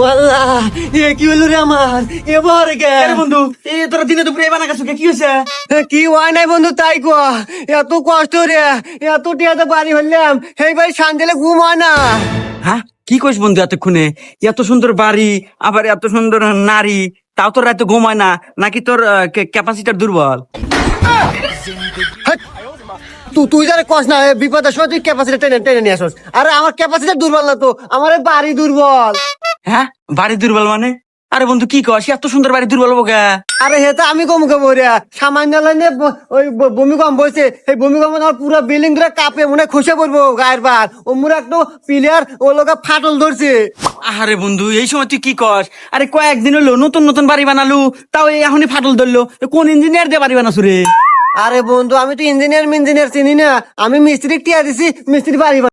ওয়াল্লাহ এ কি হলো রে আমার এবার গে বন্ধু তোরা দিনে দুপুরে বানা গেছো কি হয়েছে? কি হয় নাই বন্ধু তাই কোয়া এত কষ্ট রে এত টিয়াতে বাড়ি হইলাম সেই বাড়ি শান্তিলে ঘুম হয় না। হ্যাঁ কি কইস বন্ধু এতক্ষণে? এত সুন্দর বাড়ি আবার এত সুন্দর নারী, তাও তোর রাতে ঘুমায় না নাকি তোর ক্যাপাসিটার দুর্বল? তুই যারা কস না বিপদের সময় তুই ক্যাপাসিটি টেনে টেনে নিয়ে আসস। আরে আমার ক্যাপাসিটি দুর্বল না তো, আমার এই বাড়ি দুর্বল। হ্যাঁ বাড়ি দুর্বল মানে? আরে বন্ধু কি কস, এত সুন্দর বাড়ি দুর্বল হবো কে? আরে হে তো আমি কম কম সামান্য লাইনে ওই ভূমিকম্প হয়েছে, এই ভূমিকম্প আমার পুরো বিল্ডিং ধরে কাঁপে মনে হয় খসে পড়বো গায়ের বার। ও মুরে একটু প্লেয়ার ও লোকা ফাটল ধরছে। আরে বন্ধু এই সময় তুই কি কস? আরে কয়েকদিন হলো নতুন নতুন বাড়ি বানালু, তাও এখনই ফাটল ধরলো। কোন ইঞ্জিনিয়ার দিয়ে বাড়ি বানাসু রে? আরে বন্ধু আমি তো ইঞ্জিনিয়ার চিনি না, আমি মিস্ত্রি টিয়া দিছি, মিস্ত্রি বাড়ি